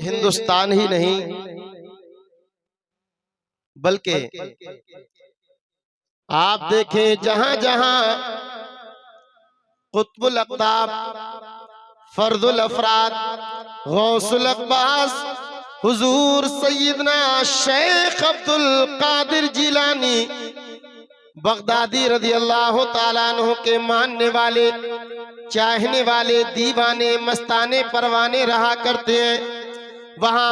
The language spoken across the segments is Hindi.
हिंदुस्तान ही नहीं बल्कि आप देखें जहां जहां कुतुबुल अक़ताब, फर्दुल अफराद, गौसुल अक़बास हुजूर सैयदना शेख अब्दुल कादिर जिलानी बगदादी रज़ी अल्लाह ताला अन्हु के मानने वाले, चाहने वाले, दीवाने, मस्ताने, परवाने रहा करते हैं। वहाँ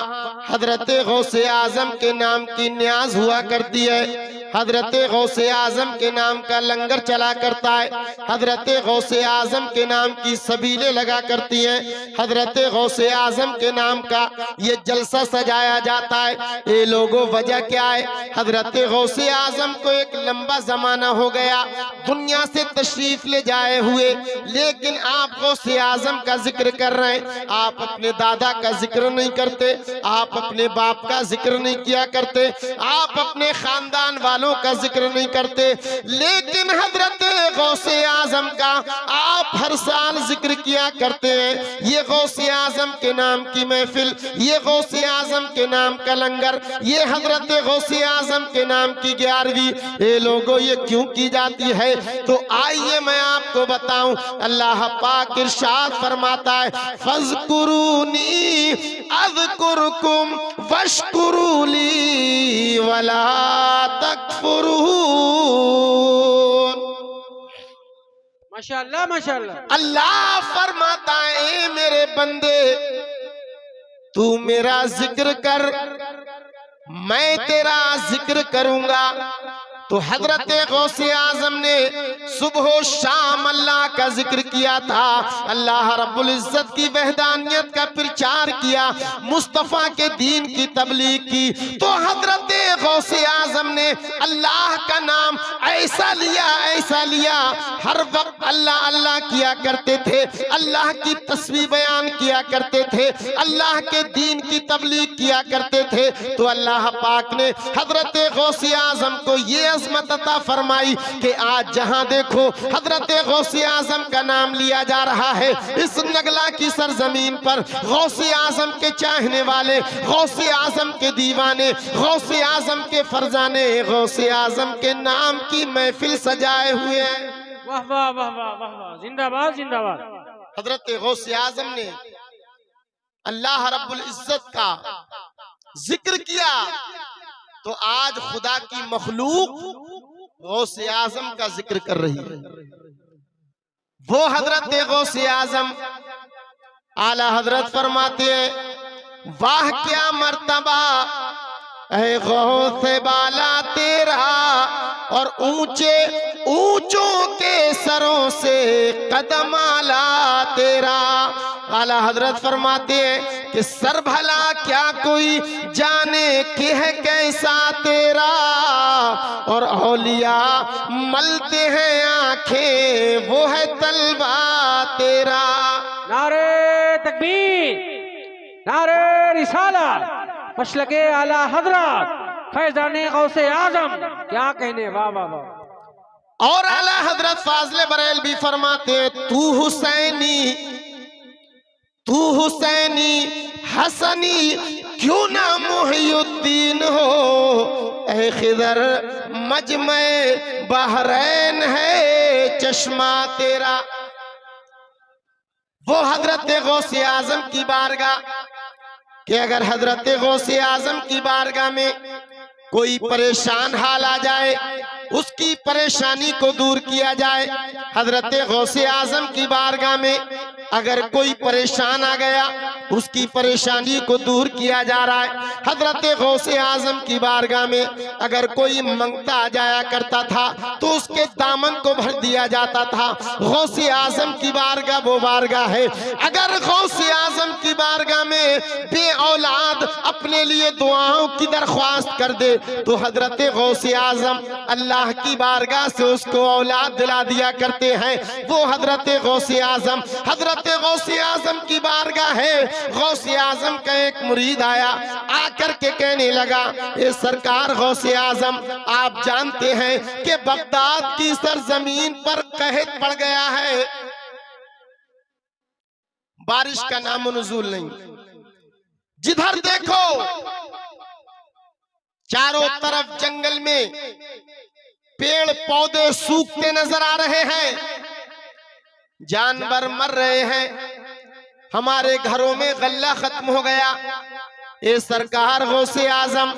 हजरत गौसे आजम के नाम की न्याज हुआ करती है। हजरत गौसे आजम के नाम का लंगर चला करता है। हजरत गौसे आजम के नाम की सबीले लगा करती हैं। हजरत गौसे आजम के नाम का ये जलसा सजाया जाता है। ये लोगों वजह क्या है? हजरत गौसे आजम को एक लंबा जमाना हो गया दुनिया से तशरीफ ले जाए हुए, लेकिन आप गौसे आजम का जिक्र कर रहे हैं। आप अपने दादा का जिक्र नहीं करते, आप अपने बाप का जिक्र नहीं किया करते, आप अपने खानदान वालों का जिक्र नहीं करते, लेकिन हजरत गौसे आजम का आप हर साल जिक्र किया करते हैं। ये गौसे आजम के नाम की महफिल, ये गौसे आजम के नाम का लंगर, ये हजरत गौसे आजम के नाम की 11वीं, ये लोगों ये क्यों की जाती है? तो आइए मैं आपको बताऊं। अल्लाह पाक इरशाद फरमाता है, फज़कुरूनी अज़कुरुकुम वश्कुरूली वला तकफुरून। माशाअल्लाह माशाअल्लाह। अल्लाह फरमाता है, मेरे बंदे तू मेरा जिक्र कर, मैं तेरा जिक्र करूंगा। तो हजरत गौसे आजम ने सुबह शाम अल्लाह का जिक्र किया था, अल्लाह रब्बुल इज्जत की वहदानियत का प्रचार किया, मुस्तफ़ा के दीन की तबलीग की। तो हजरत गौसे आजम ने अल्लाह का नाम ऐसा लिया, हर वक्त अल्लाह अल्लाह किया करते थे, अल्लाह की तस्वीर बयान किया करते थे, अल्लाह के दीन की तबलीग किया करते थे। तो अल्लाह पाक ने हजरत गौसे आजम को ये अज़मत अता फरमाई कि आज जहां देखो हजरत गौसे आजम का नाम लिया जा रहा है। इस नगला की सरजमीन पर गौसे आजम के चाहने वाले, गौसे आजम के दीवाने, गौसे आजम के फरजाने, गौसे आजम के नाम की महफिल सजाए हुए हैं। वाह वाह वाह वाह वाह वाह, जिंदाबाद जिंदाबाद। हजरत गौसे आजम ने अल्लाह रब्बुल इज्जत का जिक्र किया, तो आज खुदा की मखलूक गौसे आजम का जिक्र कर रही है। वो हजरत गौसे आजम आला हजरत फरमाते हैं, वाह क्या मर्तबा ऐ गौसे बाला तेरा, और ऊंचे ऊंचों के सरों से कदम आला तेरा। आला हजरत फरमाते हैं कि सर भला क्या कोई जाने कि है कैसा तेरा, और औलिया मलते हैं आंखें वो है तलवा तेरा। नारे तकबीर, नारे रिसालत, मशलके आला हजरत फैजाने गौसे आजम, क्या कहने, वाह वाह वाह। और आला हजरत फाजले बरेलवी फरमाते, तू हुसैनी हसनी क्यों ना मुहियुद्दीन हो, ऐ खिदर मजमे बहरैन है चश्मा तेरा। वो हजरत गौसे आजम की बारगाह कि अगर हजरत गौसे आजम की बारगाह में कोई परेशान हाल आ जाए, उसकी परेशानी को दूर किया जाए। हजरत गौसे आजम की बारगाह में अगर कोई परेशान आ गया, उसकी परेशानी को दूर किया जा रहा है। हजरत गौसे आजम की बारगाह में अगर कोई मंगता आ जाया करता था, तो उसके दामन को भर दिया जाता था। गौसे आजम की बारगाह वो बारगाह है, अगर गौसे आजम की बारगाह में बे औलाद अपने लिए दुआओं की दरख्वास्त कर दे, तो हजरत गौसे आजम अल्लाह की बारगाह से उसको औलाद दिला दिया करते हैं। वो हजरत गौसे आजम, हजरत गौसे आजम की बारगाह है। गौसे आजम का एक मुरीद आया, आकर के कहने लगा, ये सरकार गौसे आजम, आप जानते हैं कि बगदाद की सरजमीन पर कहत पड़ गया है, बारिश का नामो नुज़ूल नहीं, जिधर देखो चारों तरफ जंगल में पेड़ पौधे सूखते नजर आ रहे हैं, जानवर मर रहे हैं, हमारे घरों में गल्ला खत्म हो गया। ये सरकार गौसे आजम,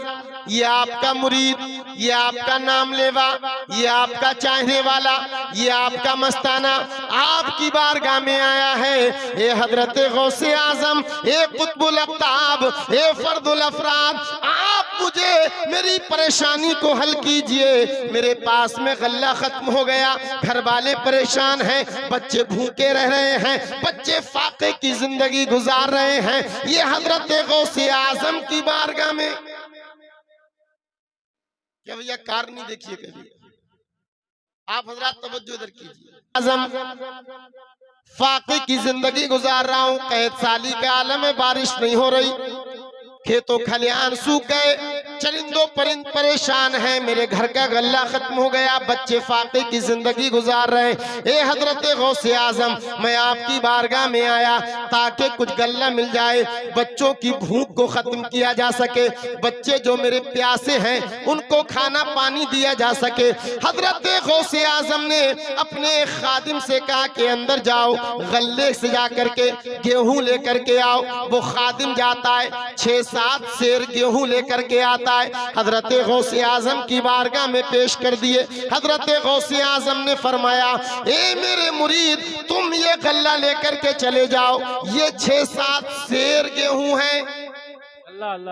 ये आपका मुरीद, ये आपका नाम लेवा, ये आपका चाहने वाला, ये आपका मस्ताना आपकी बारगाह में आया है। ये हजरत गौसे आजम, ये कुतुबुल अफ्ताब, ये फर्दुल अफराद, आप मुझे मेरी परेशानी को हल कीजिए। मेरे पास में गल्ला खत्म हो गया, घर वाले परेशान हैं, बच्चे भूखे रह रहे हैं, बच्चे फाके की जिंदगी गुजार रहे हैं। ये हजरत गौसे आजम की बारगाह में क्या भैया कार नहीं देखिए कभी आप हजरात, तवज्जो इधर कीजिए। आजम फाके की जिंदगी गुजार रहा हूं, कैद साली के आलम में बारिश नहीं हो रही, खेतों खलियान सूख गए, चरिंदों परिंद परेशान हैं, मेरे घर का गल्ला खत्म हो गया, बच्चे फाके की जिंदगी गुजार रहे हैं। ए हजरत गौसे आजम, मैं आपकी बारगाह में आया ताकि कुछ गल्ला मिल जाए, बच्चों की भूख को खत्म किया जा सके, बच्चे जो मेरे प्यासे हैं उनको खाना पानी दिया जा सके। हजरत गौसे आजम ने अपने खादिम से कहा कि अंदर जाओ, गल्ले से जा करके गेहूं लेकर के आओ। वो खादिम जाता है, 6-7 सेर गेहूं लेकर के आता है, हजरत गौसे आजम की बारगाह में पेश कर दिए। हजरत गौसे आजम ने फरमाया, ए मेरे मुरीद, तुम ये गल्ला लेकर के चले जाओ, ये 6-7 सेर गेहूं हैं,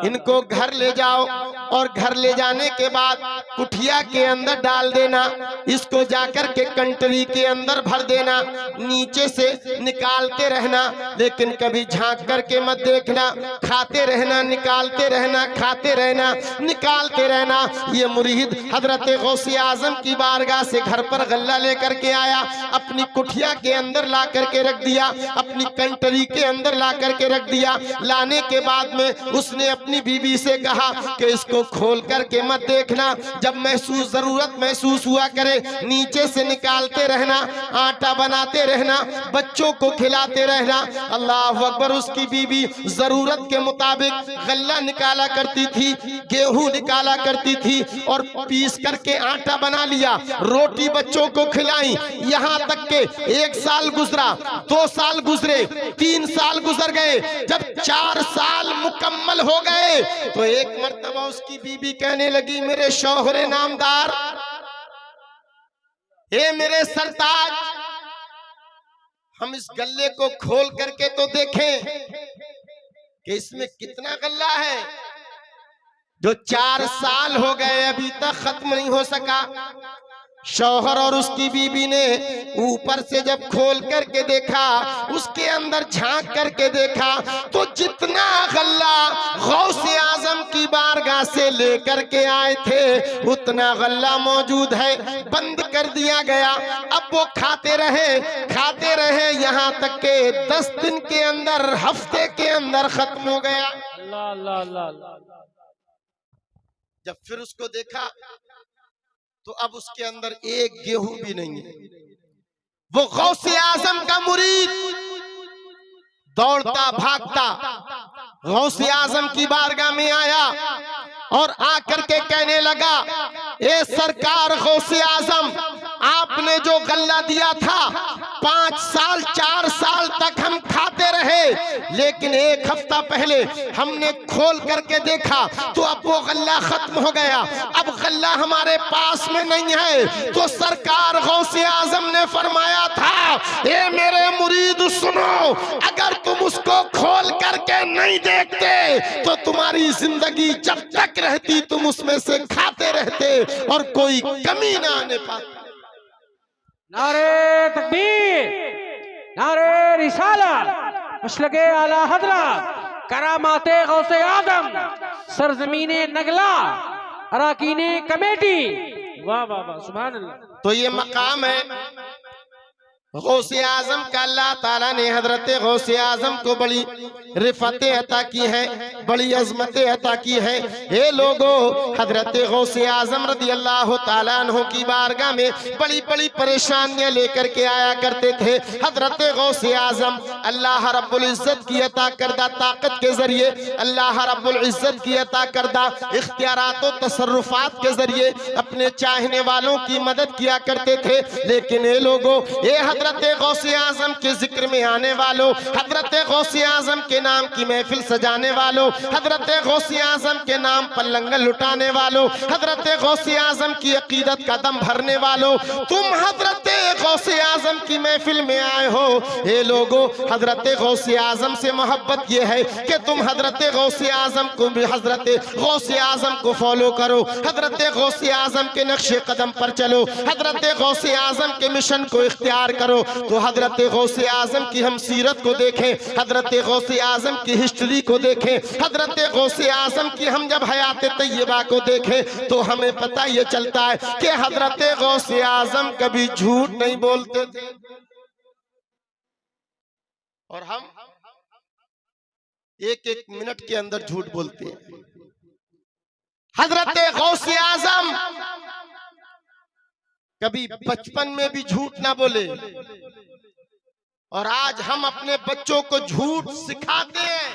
इनको घर ले जाओ और घर ले जाने के बाद कुठिया के अंदर डाल देना, इसको जाकर के कंटरी के अंदर भर देना, नीचे से निकालते रहना, लेकिन कभी झांक करके मत देखना, खाते रहना, निकालते रहना, खाते रहना, निकालते रहना। ये मुरीद हजरत गौसे आजम की बारगाह से घर पर गल्ला लेकर के आया, अपनी कुठिया के अंदर ला करके रख दिया, अपनी कंटरी के अंदर ला करके रख दिया। लाने के बाद में उसने अपनी बीवी से कहा कि इसको खोल करके मत देखना, जब जरूरत महसूस हुआ करे नीचे से निकालते रहना, आटा बनाते रहना, बच्चों को खिलाते रहना। अल्लाह अकबर। उसकी बीवी जरूरत के मुताबिक गल्ला निकाला करती थी, गेहूं निकाला करती थी और पीस करके आटा बना लिया, रोटी बच्चों को खिलाई। यहाँ तक के 1 साल गुजरा, 2 साल गुजरे, 3 साल गुजर गए, जब 4 साल मुकम्मल हो गए तो एक मर्तबा उसकी बीबी कहने लगी, मेरे शौहरे नामदार, हे मेरे सरताज, हम इस गल्ले को खोल करके तो देखें कि इसमें कितना गल्ला है, जो 4 साल हो गए अभी तक खत्म नहीं हो सका। शौहर और उसकी बीबी ने ऊपर से जब खोल करके देखा, उसके अंदर झांक करके देखा तो जितना गल्ला गौसे आजम की बारगाह से लेकर के आए थे उतना गल्ला मौजूद है, बंद कर दिया गया। अब वो खाते रहे यहाँ तक के 10 दिन के अंदर, हफ्ते के अंदर खत्म हो गया। अल्लाह अल्लाह अल्लाह। जब फिर उसको देखा तो अब उसके अंदर एक गेहूं भी नहीं है। वो गौसे आजम का मुरीद दौड़ता भागता गौसे आजम की बारगाह में आया और आकर के कहने लगा, ए सरकार गौसे आजम, आपने जो गल्ला दिया था 5 साल 4 साल तक हम खाते रहे, लेकिन 1 हफ्ता पहले हमने खोल करके देखा तो अब वो गल्ला खत्म हो गया, अब गल्ला हमारे पास में नहीं है। तो सरकार गौसे आजम ने फरमाया था, ए मेरे मुरीद सुनो, अगर तुम उसको खोल करके नहीं देखते तो तुम्हारी जिंदगी जब तक रहती तुम उसमें से खाते रहते और कोई कमी ना आने पाती। नारे तकबीर, नारे रिसालत, मसलके आला हजरत, करामाते गौसे आजम, सरजमीने नगला, अराकीने कमेटी। वाह वाह वाह, सुभान अल्लाह। तो ये मकाम है गौसे आजम का अल्लाह ताला ने हजरत गौसे आजम को बड़ी रिफतें अता की है, बड़ी अजमतें अता की है। ये लोगों, हजरत गौसे आजम रदी अल्लाह ताला अन्हु की बारगाह में बड़ी बड़ी परेशानियां लेकर के आया करते थे। हजरत गौसे आजम अल्लाह रब्बुल इज्जत की अता करदा ताकत के जरिए, अल्लाह रब्बुल इज्जत की अता करदा इख्तियारात और तसर्रुफात के जरिए अपने चाहने वालों की मदद किया करते थे। लेकिन ये लोगों, ये हजरत गौसे आजम के जिक्र में आने वालों, हजरत गौसे आजम के नाम की महफिल सजाने वालों, हजरत गौसे आजम के नाम पर लंगर लुटाने वालों, हजरत गौसे आजम की अकीदत का दम भरने वालों, तुम हजरत गौसे आजम की महफिल में आए हो। ये लोगों, हजरत गौसे आजम से मोहब्बत ये है कि तुम हजरत गौसे आजम को, हजरत गौसे आजम को फॉलो करो, हजरत गौसे आजम के नक्शे कदम पर चलो, हजरत गौसे आजम के मिशन को इख्तियार करो। तो हजरत गौसे आजम की हम सीरत को देखें, हजरत गौसे आजम की हिस्ट्री को देखें, हजरत गौसे आजम की हम जब हयात तैयबा को देखें तो हमें पता ये चलता है कि हजरत गौसे आजम कभी झूठ नहीं बोलते थे। और हम एक एक मिनट के अंदर झूठ बोलते हैं। हजरत गौसे आजम कभी बचपन में भी झूठ ना बोले, और आज हम अपने बच्चों को झूठ सिखाते हैं।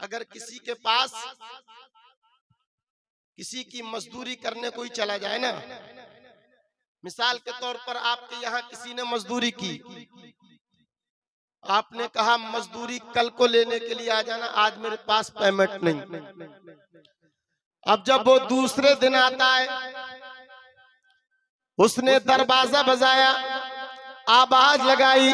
अगर किसी के पास किसी की मजदूरी करने कोई चला जाए ना, मिसाल के तौर पर आपके यहाँ किसी ने मजदूरी की, आपने कहा मजदूरी कल को लेने के लिए आ जाना, आज मेरे पास पेमेंट नहीं। अब जब वो दूसरे दिन आता है, उसने दरवाजा बजाया, आवाज लगाई,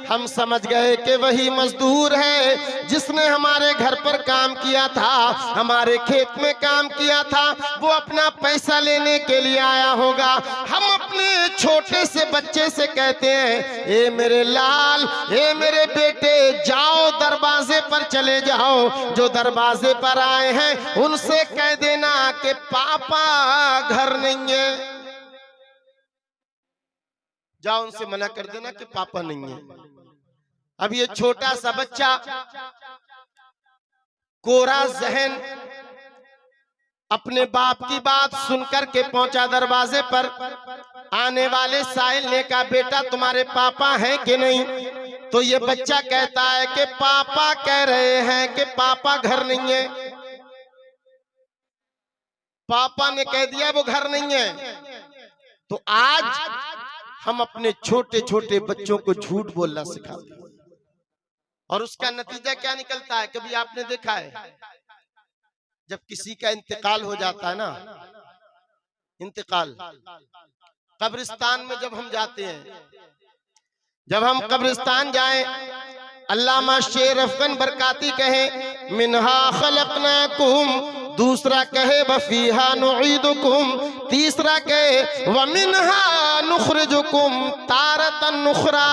हम समझ गए कि वही मजदूर है जिसने हमारे घर पर काम किया था, हमारे खेत में काम किया था। वो अपना पैसा लेने के लिए आया होगा। हम अपने छोटे से बच्चे से कहते हैं, ए मेरे लाल, ए मेरे बेटे, जाओ दरवाजे पर चले जाओ, जो दरवाजे पर आए हैं उनसे कह देना कि पापा घर नहीं है। जाओ उनसे मना कर देना कि पापा नहीं है। अब ये छोटा सा बच्चा कोरा जहन अपने बाप की बात सुनकर के पहुंचा दरवाजे पर। आने वाले साहिल ने कहा, बेटा तुम्हारे पापा हैं कि नहीं? तो ये बच्चा कहता है कि पापा कह रहे हैं कि पापा घर नहीं है। पापा ने कह दिया वो घर नहीं है। तो आज हम अपने छोटे छोटे बच्चों को झूठ बोलना सिखाते हैं, और उसका नतीजा क्या निकलता है? कभी आपने देखा है जब किसी का इंतकाल हो जाता है ना, इंतकाल कब्रिस्तान में जब हम जाते हैं, जब हम कब्रिस्तान जाएं, अल्लामा शेर अफगन बरकाती कहे मिनहा खलकनाकुम, दूसरा कहे वफीहा नुईदुकुम, तीसरा कहे वमिनहा नुखरिजुकुम तारतन नुखरा।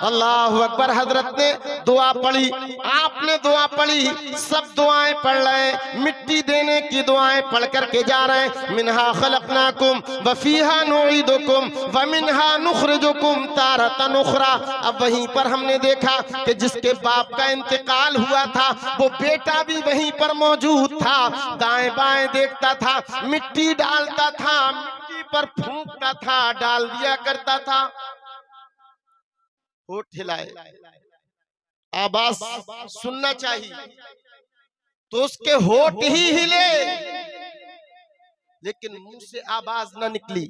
अल्लाहु अकबर। हजरत ने दुआ पढ़ी, आपने दुआ पढ़ी, सब दुआएं पढ़ रहे, मिट्टी देने की दुआएं पढ़ करके जा रहे हैं। मिनहा खलकनाकुम वफीहा नुईदुकुम वमिनहा नुखरिजुकुम तारतन नुखरा। अब वहीं पर हमने देखा कि जिसके बाप का इंतकाल हुआ था वो बेटा भी वहीं पर मौजूद था, दाएं बाएं देखता था, मिट्टी डालता था, मिट्टी पर फूंकता था, डाल दिया करता था। होठ हिलाए, आवाज सुनना चाहिए तो उसके होठ ही हिले, लेकिन मुंह से आवाज न निकली।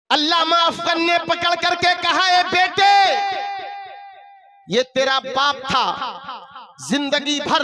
अल्लामा अफगन ने पकड़ करके कहा, ए बेटे, ये तेरा बाप था, जिंदगी भर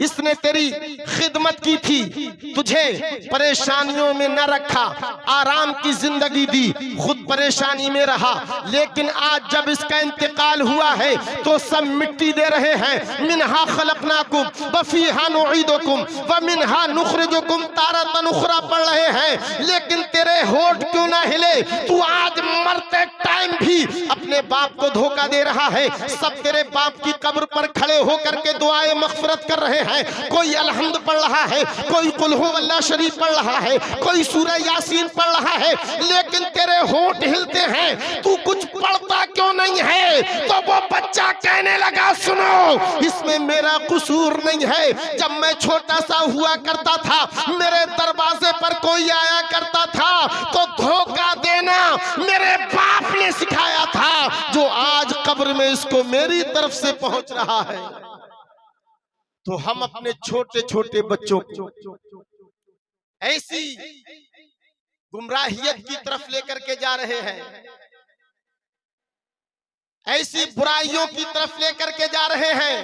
इसने तेरी खिदमत की थी, तुझे परेशानियों में न रखा, आराम की जिंदगी दी, खुद परेशानी में रहा, लेकिन आज जब इसका इंतकाल हुआ है तो सब मिट्टी दे रहे हैं। मिनहा खलकनाकुम वफीहा नुईदुकुम वमिनहा नुखरिजुकुम तारतन उखरा पढ़ रहे हैं, लेकिन तेरे होठ क्यों ना हिले? तू आज मरते टाइम भी अपने बाप को धोखा दे रहा है। सब तेरे बाप की कब्र पर खड़े होकर के दुआए मग़फ़िरत कर रहे हैं, कोई अलहम्द पढ़ रहा है, कोई कुल हु अल्लाह शरीफ पढ़ रहा है, कोई सूरह यासीन पढ़ रहा है, लेकिन तेरे होंठ हिलते हैं, तू कुछ पढ़ता क्यों नहीं है? तो वो बच्चा कहने लगा, सुनो, इसमें मेरा कसूर नहीं है। जब मैं छोटा सा हुआ करता था, मेरे दरवाजे पर कोई आया करता था तो धोखा देना मेरे बाप ने सिखाया था, जो आज कब्र में इसको मेरी तरफ से पहुंच रहा है। तो हम अपने छोटे छोटे बच्चों को ऐसी गुमराहियत की तरफ लेकर के जा रहे हैं, ऐसी बुराइयों की तरफ लेकर के जा रहे हैं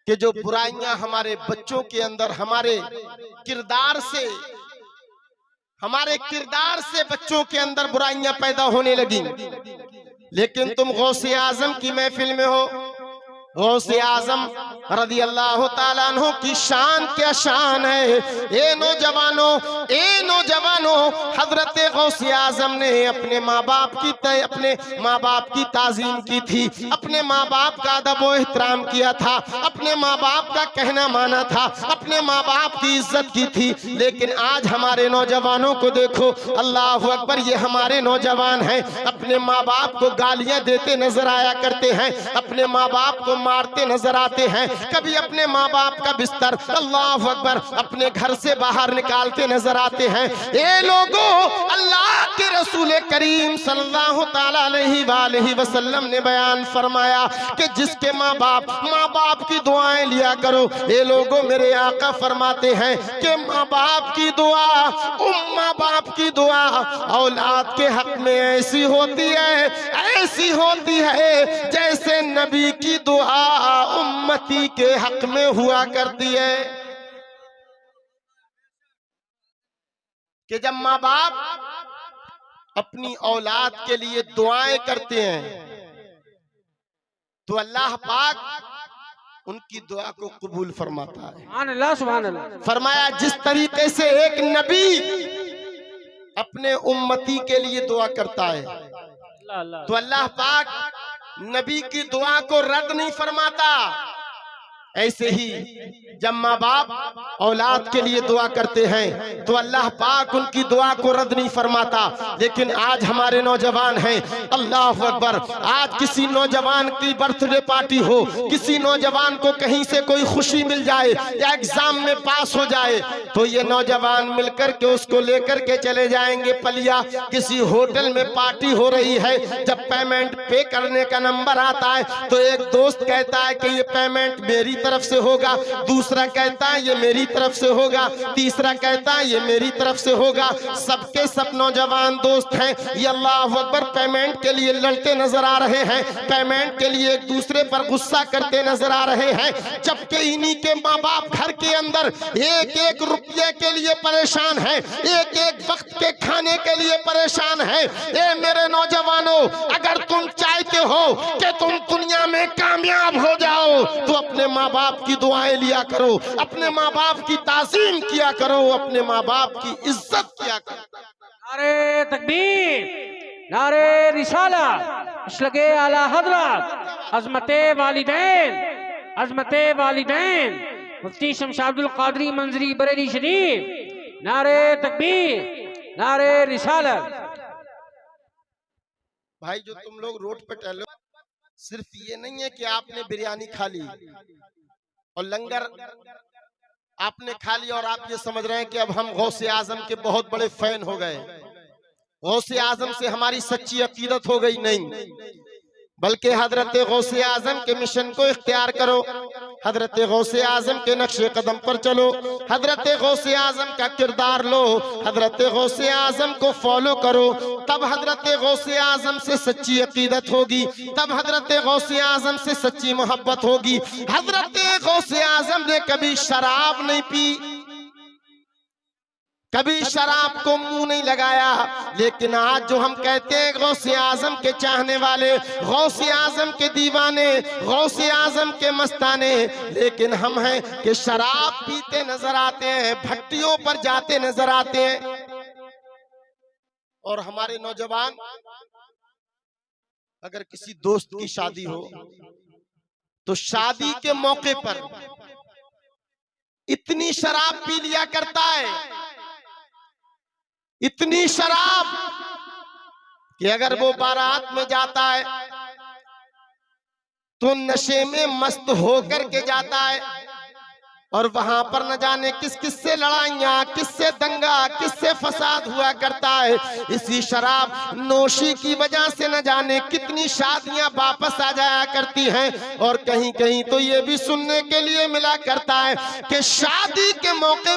कि जो बुराइयां हमारे बच्चों के अंदर हमारे किरदार से बच्चों के अंदर बुराइयां पैदा होने लगी। लेकिन तुम गौसे आजम की महफिल में हो, गौसे आजम रज़ी अल्लाह ताला अन्हु की शान क्या शान है। ए नौजवानों, हजरत गौसे आजम ने अपने माँ बाप की ताज़ीम की थी, अपने माँ बाप का अदब व एहतराम किया था, अपने माँ बाप का कहना माना था, अपने माँ बाप की इज्जत की थी। लेकिन आज हमारे नौजवानों को देखो, अल्लाह अकबर, ये हमारे नौजवान हैं, अपने माँ बाप को गालियां देते नजर आया करते हैं, अपने माँ बाप को मारते नजर आते हैं, कभी अपने माँ बाप का बिस्तर, अल्लाह अकबर, अपने घर से बाहर निकालते नजर आते हैं। ये लोगों, अल्लाह के रसूल करीम सल्लल्लाहु तआला अलैहि वसल्लम ने बयान फरमाया कि जिसके माँ बाप की दुआएं लिया करो। ये लोगों, मेरे आका फरमाते हैं कि माँ बाप की दुआ औलाद के हक में ऐसी होती है जैसे नबी की दुआ उम्मती के हक में हुआ करती है। कि जब माँ बाप अपनी औलाद के लिए दुआएं करते हैं तो अल्लाह पाक उनकी दुआ को कबूल फरमाता है। सुभान अल्लाह। फरमाया, जिस तरीके से एक नबी अपने उम्मती के लिए दुआ करता है तो अल्लाह पाक नबी की दुआ को रद्द नहीं फरमाता। ऐसे ही जब माँ बाप औलाद के लिए दुआ करते हैं तो अल्लाह पाक उनकी दुआ को रद्द नहीं फरमाता। लेकिन आज हमारे नौजवान हैं, अल्लाह अकबर, आज किसी नौजवान की बर्थडे पार्टी हो, किसी नौजवान को कहीं से कोई खुशी मिल जाए या एग्जाम में पास हो जाए तो ये नौजवान मिलकर के उसको लेकर के चले जाएंगे पलिया। किसी होटल में पार्टी हो रही है, जब पेमेंट पे करने का नंबर आता है तो एक दोस्त कहता है कि ये पेमेंट मेरी तरफ से होगा, दूसरा कहता है ये मेरी तरफ से होगा, तीसरा कहता है ये मेरी तरफ से होगा। सबके सब नौजवान दोस्त हैं, ये अल्लाह अकबर पेमेंट के लिए लड़ते नजर आ रहे हैं, पेमेंट के लिए एक दूसरे पर गुस्सा करते नजर आ रहे हैं, जबकि इन्हीं के माँ बाप घर के अंदर एक एक रुपये के लिए परेशान है, एक एक वक्त के खाने के लिए परेशान है। ए मेरे नौजवानों, अगर तुम चाहते हो कि तुम दुनिया में कामयाब हो जाओ तो अपने माँ बाप की दुआएं लिया करो, अपने माँ बाप की ताज़ीम किया करो, अपने माँ बाप की इज्जत किया करो। नारे तकबीर, नारे रिसालत, मसलके आला हज़रत, अज़मते वालिदैन मुफ्ती शमशाद अब्दुल कादरी मंजरी बरेली शरीफ। नारे तकबीर, नारे रिसालत। भाई, जो तुम लोग रोड पे टहलो, सिर्फ ये नहीं है कि आपने बिरयानी खा ली और लंगर आपने खा लिया और आप ये समझ रहे हैं कि अब हम गौसे आजम के बहुत बड़े फैन हो गए, गौसे आजम से हमारी सच्ची अकीदत हो गई। नहीं, बल्कि हजरत गौसे आजम के मिशन को इख्तियार करो, हजरत गौसे आजम के नक्शे कदम पर चलो, हजरत गौसे आजम का किरदार लो, हजरत गौसे आजम को फॉलो करो, तब हजरत गौसे आजम से सच्ची अकीदत होगी, तब हजरत गौसे आजम से सच्ची मोहब्बत होगी। हजरत गौसे आजम ने कभी शराब नहीं पी, कभी शराब को मुंह नहीं लगाया, लेकिन आज जो हम कहते हैं गौसे आजम के चाहने वाले, गौसे आजम के दीवाने, गौसे आजम के मस्ताने, लेकिन हम हैं कि शराब पीते नजर आते हैं, भट्टियों पर जाते नजर आते हैं। और हमारे नौजवान, अगर किसी दोस्त की शादी हो तो शादी के मौके पर इतनी शराब पी लिया करता है, इतनी शराब कि अगर वो बारात में जाता है तो नशे में मस्त होकर के जाता है और वहां पर न जाने किस किस से लड़ाइयां, किससे दंगा, किससे फसाद हुआ करता है। इसी शराब नोशी की वजह से न जाने कितनी शादियां वापस आ जाया करती हैं। और कहीं कहीं तो ये भी सुनने के लिए मिला करता है कि शादी के मौके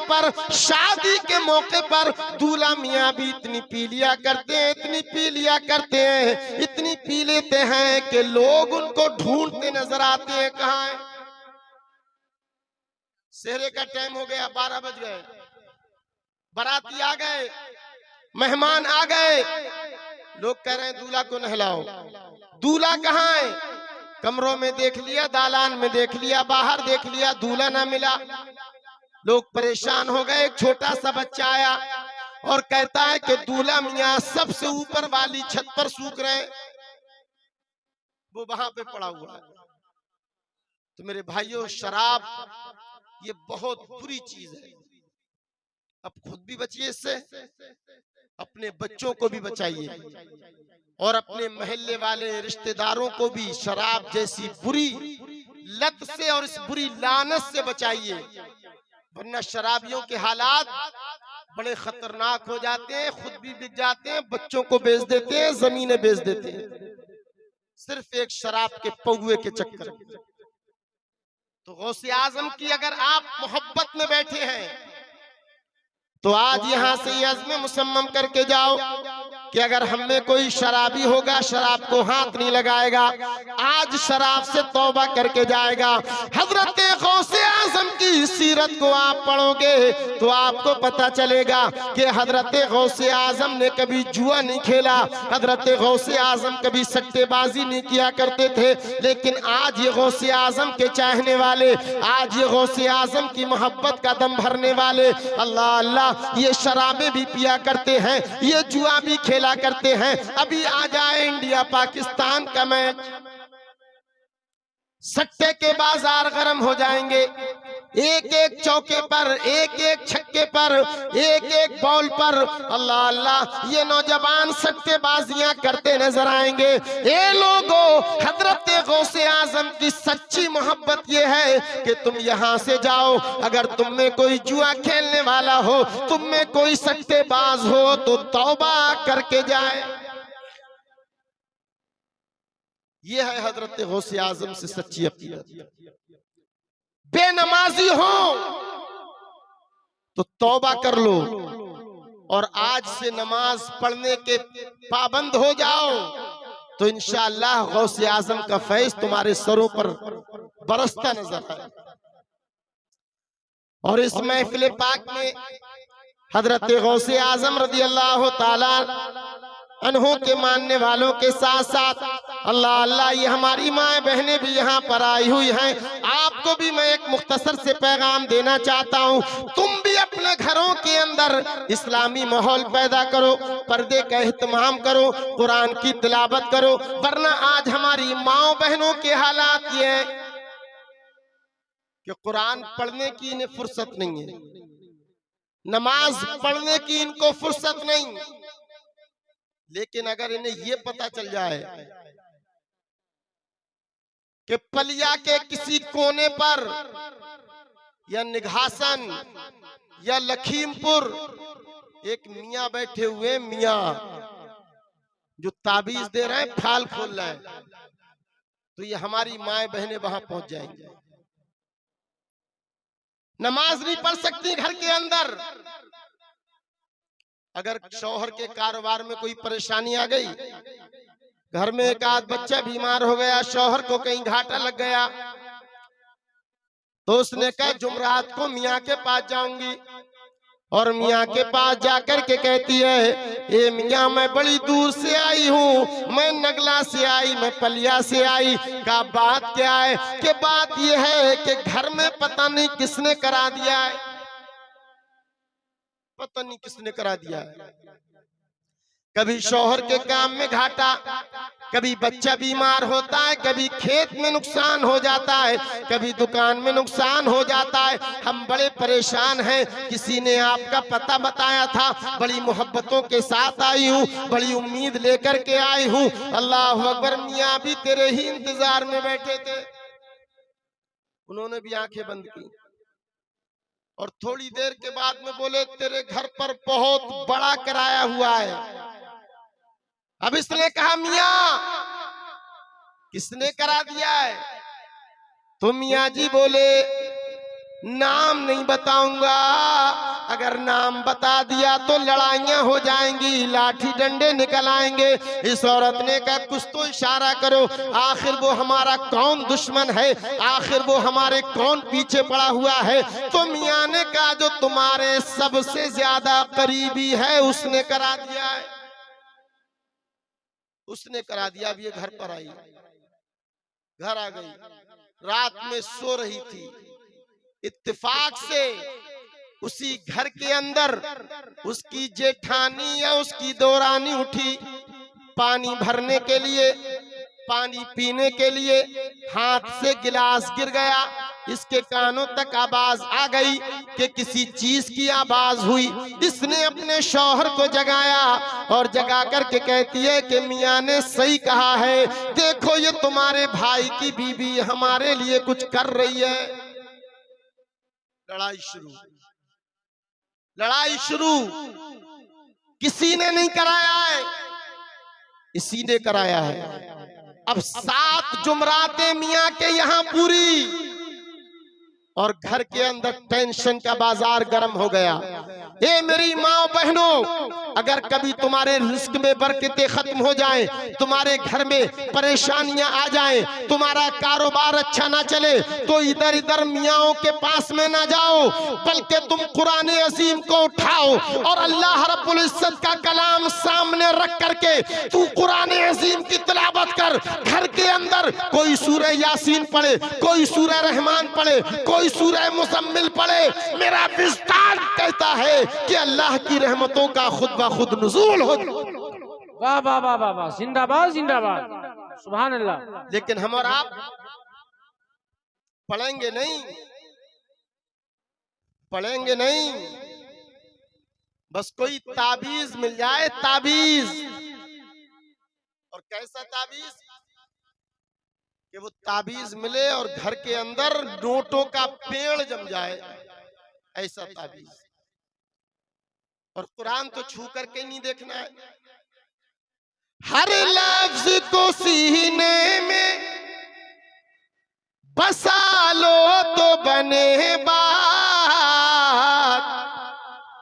पर दूल्हा मियां भी इतनी पी लिया करते हैं, इतनी पी लिया करते हैं, इतनी पी लेते हैं कि लोग उनको ढूंढते नजर आते हैं। कहाँ है? सेहरे का टाइम हो गया, 12 बज गए, बाराती आ गए, मेहमान आ गए, लोग कह रहे हैं दूल्हा को नहलाओ। दूल्हा कहाँ है? कमरों में देख लिया, दालान में देख लिया, बाहर देख लिया, दूल्हा ना मिला। लोग परेशान हो गए। एक छोटा सा बच्चा आया और कहता है कि दूल्हा मियां सबसे ऊपर वाली छत पर सूख रहे, वो वहां पे पड़ा हुआ है। तो मेरे भाइयों, शराब ये बहुत बुरी चीज है। अब खुद भी बचिए इससे, अपने बच्चों को भी बचाइए और अपने मोहल्ले वाले रिश्तेदारों को भी शराब जैसी बुरी लत से और इस बुरी लानत से बचाइए, वरना शराबियों के हालात बड़े खतरनाक हो जाते हैं। खुद भी बिक जाते हैं, बच्चों को बेच देते हैं, जमीनें बेच देते हैं, सिर्फ एक शराब के पौए के चक्कर में। तो गौसे आजम की अगर आप मोहब्बत में बैठे हैं तो आज यहां से ये अज़्म मुसम्मम करके जाओ कि अगर हम में कोई शराबी होगा, शराब को हाथ नहीं लगाएगा, आज शराब से तौबा करके जाएगा। हजरत गौसे आजम की सीरत को आप पढ़ोगे तो आपको पता चलेगा कि हजरत गौसे आजम ने कभी जुआ नहीं खेला, हजरत गौसे आजम कभी सट्टेबाजी नहीं किया करते थे। लेकिन आज ये गौसे आजम के चाहने वाले, आज ये गौसे आजम की मोहब्बत का दम भरने वाले, अल्लाह अल्लाह, ये शराबें भी पिया करते हैं, ये जुआ भी खेला करते हैं। अभी आ जाए इंडिया पाकिस्तान का मैच, सट्टे के बाजार गर्म हो जाएंगे। एक एक चौके पर, एक एक छक्के पर, एक एक बॉल पर अल्लाह अल्लाह ये नौजवान सट्टेबाजियां करते नजर आएंगे। ये लोगों, हजरत गौसे आजम की सच्ची मोहब्बत ये है कि तुम यहां से जाओ, अगर तुम में कोई जुआ खेलने वाला हो, तुम में कोई सट्टेबाज हो तो तौबा करके जाए। ये है हजरत गौसे आजम से सच्ची अकीदत। बेनमाजी हो तो तौबा कर लो और आज से नमाज पढ़ने के पाबंद हो जाओ, तो इंशाअल्लाह गौसे आजम का फैज तुम्हारे सरों पर बरसता नजर आए। और इस महफिल पाक में हजरत गौसे आजम रज़ी अल्लाह ताला अन्हों के मानने वालों के साथ साथ अल्लाह अल्लाह ये हमारी माए बहनें भी यहाँ पर आई हुई हैं। आपको भी मैं एक मुख्तसर से पैगाम देना चाहता हूँ, तुम भी अपने घरों के अंदर इस्लामी माहौल पैदा करो, पर्दे का एहतमाम करो, कुरान की तिलावत करो, वरना आज हमारी माओ बहनों के हालात ये हैं कि कुरान पढ़ने की इन्हें फुर्सत नहीं है, नमाज पढ़ने की इनको फुर्सत नहीं। लेकिन अगर इन्हें ये पता चल जाए कि पलिया के किसी कोने पर या निघासन या लखीमपुर एक मियाँ बैठे हुए, मियाँ जो ताबीज दे रहे हैं, फाल खोल रहे हैं, तो ये हमारी माए बहनें वहां पहुंच जाएंगी। नमाज नहीं पढ़ सकती घर के अंदर, अगर शौहर के कारोबार में कोई परेशानी आ गई, घर में एक आध बच्चा बीमार हो गया, शौहर को कहीं घाटा लग गया, तो उसने कहा जुमरात को मियाँ के पास जाऊंगी। और मियाँ के पास जाकर के कहती है, ए मियाँ मैं बड़ी दूर से आई हूँ, मैं नगला से आई, मैं पलिया से आई। का बात क्या है? कि बात यह है कि घर में पता नहीं किसने करा दिया है, पता नहीं किसने करा दिया है। कभी शौहर के काम में घाटा, कभी बच्चा बीमार होता है, कभी खेत में नुकसान हो जाता है, कभी दुकान में नुकसान हो जाता है। हम बड़े परेशान हैं। किसी ने आपका पता बताया था, बड़ी मोहब्बतों के साथ आई हूँ, बड़ी उम्मीद लेकर के आई हूँ। अल्लाह अकबर, मियाँ भी तेरे ही इंतजार में बैठे थे। उन्होंने भी आंखें बंद की और थोड़ी देर के बाद में बोले, तेरे घर पर बहुत बड़ा किराया हुआ है। अब इसने कहा, मियाँ किसने करा दिया है? तो मियाँ जी बोले, नाम नहीं बताऊंगा, अगर नाम बता दिया तो लड़ाइयां हो जाएंगी, लाठी डंडे निकल आएंगे। इस औरत ने कहा, कुछ तो इशारा करो, आखिर वो हमारा कौन दुश्मन है, आखिर वो हमारे कौन पीछे पड़ा हुआ है? तो मियाँ ने कहा, जो तुम्हारे सबसे ज्यादा करीबी है उसने करा दिया है, उसने करा दिया। अब ये घर पर आई, घर आ गई, रात में सो रही थी। इत्तेफाक से उसी घर के अंदर उसकी जेठानी या उसकी दौरानी उठी पानी भरने के लिए, पानी पीने के लिए। हाथ से गिलास गिर गया, इसके कानों तक आवाज आ गई कि किसी चीज की आवाज हुई। इसने अपने शौहर को जगाया और जगा करके कहती है कि मियाँ ने सही कहा है, देखो ये तुम्हारे भाई की बीवी हमारे लिए कुछ कर रही है। लड़ाई शुरू, लड़ाई शुरू। किसी ने नहीं कराया है, इसी ने कराया है। अब 7 जुमरातें मियाँ के यहाँ पूरी और घर के अंदर टेंशन का बाजार गर्म हो गया। ए मेरी माँ बहनों, अगर कभी तुम्हारे रिस्क में बरकतें खत्म हो जाएं, तुम्हारे घर में परेशानियां आ जाएं, तुम्हारा कारोबार अच्छा ना चले, तो इधर इधर मियाँओं के पास में ना जाओ, बल्कि तुम कुरान अजीम को उठाओ और अल्लाह रब्बुल इज्जत का कलाम सामने रख करके तू कुरान अजीम की तिलावत कर। घर के अंदर कोई सूरह यासीन पढ़े, कोई सूरह रहमान पढ़े, कोई सूरह मुज़म्मिल पढ़े। मेरा विस्तार कहता है कि अल्लाह की रहमतों का खुद ब खुद नुज़ूल हो। वाह वाह वाह वाह वाह, जिंदाबाद जिंदाबाद, सुभान अल्लाह। लेकिन हम और आप पढ़ेंगे नहीं, पढ़ेंगे नहीं। बस कोई ताबीज मिल जाए, ताबीज, और कैसा ताबीज कि वो ताबीज मिले और घर के अंदर नोटों का पेड़ जम जाए, ऐसा ताबीज। और कुरान तो छू करके नहीं देखना है, हर लफ्ज को सीने में बसा लो तो बने बात।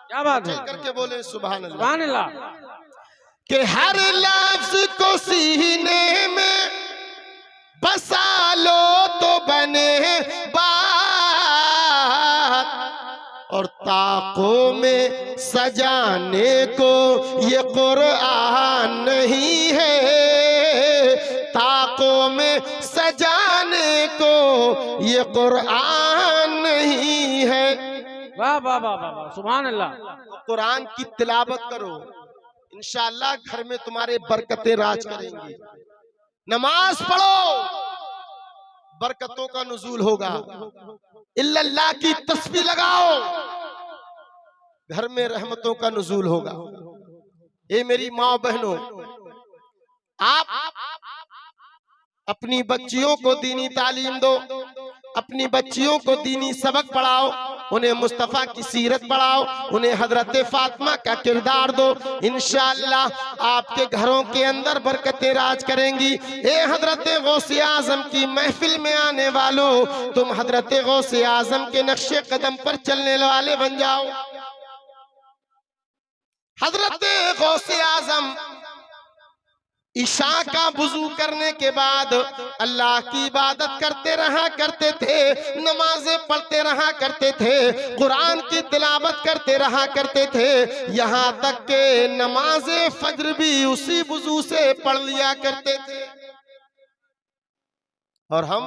क्या बात है, करके बोले सुभान अल्लाह, सुभान अल्लाह। कि हर लफ्ज को सीने में बसा लो तो बने बात, और ताकों में सजाने को ये कुरान नहीं है, ताकों में सजाने को ये कुरान नहीं है। वाह वाह वाह वाह, सुभान अल्लाह। कुरान की तिलावत करो, इंशाअल्लाह घर में तुम्हारे बरकतें राज करेंगी। नमाज पढ़ो, बरकतों का नुज़ूल होगा। इल्लल्लाह की तस्बीह लगाओ, घर में रहमतों का नुज़ूल होगा। ये मेरी माँ बहनों, आप अपनी बच्चियों को दीनी तालीम दो, अपनी बच्चियों को दीनी सबक पढ़ाओ, उन्हें मुस्तफ़ा की सीरत पढ़ाओ, उन्हें हजरत फातिमा का किरदार दो। इंशाअल्लाह आपके घरों के अंदर बरकतें राज करेंगी। ए हजरत गौसे आजम की महफिल में आने वालों, तुम हजरत गौसे आजम के नक्शे कदम पर चलने वाले बन जाओ। हजरत गौसे आजम ईशा का वुजू करने के बाद अल्लाह की इबादत करते रहा करते थे, नमाजें पढ़ते रहा करते थे, कुरान की तिलावत करते रहा करते थे, यहाँ तक के नमाजें फज्र भी उसी वुजू से पढ़ लिया करते थे। और हम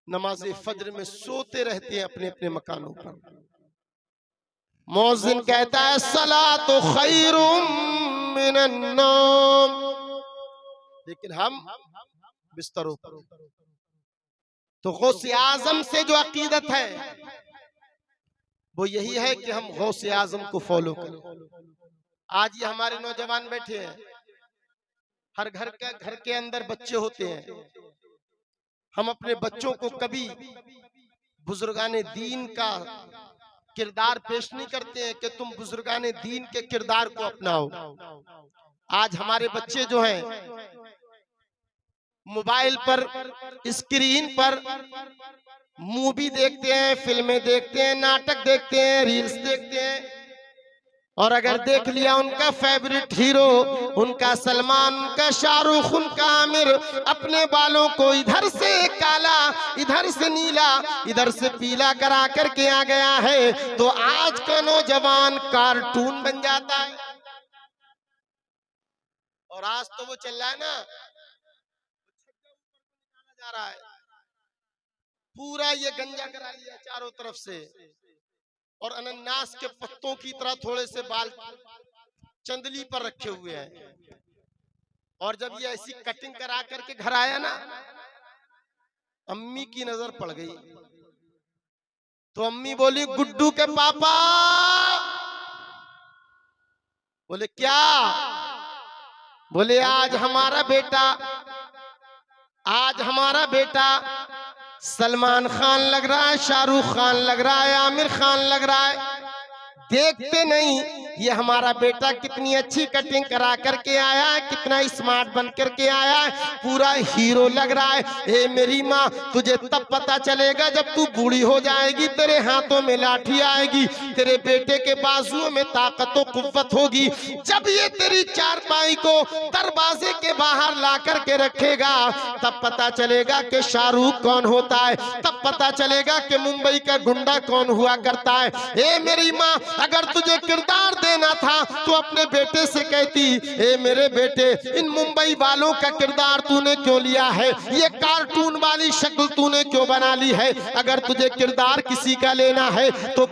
नमाजें फज्र में सोते रहते हैं अपने अपने मकानों पर। मौज़िन कहता है सलातो खैरुम मिनन नौम, लेकिन हम बिस्तरों पर। तो गौसे आजम से जो अकीदत है वो यही है कि हम गौसे आजम को फॉलो करें। आज ये हमारे नौजवान बैठे हैं, हर घर के अंदर बच्चे होते हैं। हम अपने बच्चों को कभी बुजुर्गाने दीन का किरदार पेश नहीं करते हैं कि तुम बुजुर्गाने दीन के किरदार को अपनाओ। आज हमारे बच्चे जो हैं मोबाइल पर, स्क्रीन पर मूवी देखते हैं, फिल्में देखते हैं, नाटक देखते हैं, रील्स देखते हैं। और अगर देख लिया उनका फेवरेट हीरो, उनका सलमान, उनका शाहरुख, उनका आमिर, अपने बालों को इधर से काला, इधर से नीला, इधर से पीला करा करके आ गया है, तो आज का नौजवान कार्टून बन जाता है। और आज तो वो चल रहा है ना, जा रहा है पूरा ये गंजा करा लिया चारों तरफ से, और अनन्नास के पत्तों की तरह थोड़े से बाल चंदली पर रखे हुए हैं। और जब ये ऐसी कटिंग करा करके घर आया ना, अम्मी की नजर पड़ गई, तो अम्मी बोली गुड्डू के पापा। बोले क्या? बोले आज हमारा बेटा सलमान खान लग रहा है, शाहरुख खान लग रहा है, आमिर खान लग रहा है। देखते नहीं ये हमारा बेटा कितनी अच्छी कटिंग करा करके आया है, कितना स्मार्ट बन करके आया है, पूरा हीरो लग रहा है। ए मेरी माँ, तुझे तब पता चलेगा जब तू बूढ़ी हो जाएगी, तेरे हाथों में लाठी आएगी, तेरे बेटे के बाजुओं में ताकत और कुव्वत होगी। जब ये तेरी चारपाई को दरवाजे के बाहर ला करके रखेगा, तब पता चलेगा कि शाहरुख कौन होता है, तब पता चलेगा कि मुंबई का गुंडा कौन हुआ करता है। ए मेरी माँ, अगर तुझे किरदार देना था तो अपने बेटे से कहती, ए मेरे बेटे, इन मुंबई वालों का किरदार तूने क्यों लिया है, ये कार्टून वाली शक्ल तूने क्यों बना ली है। अगर तुझे किरदार किसी का लेना है तो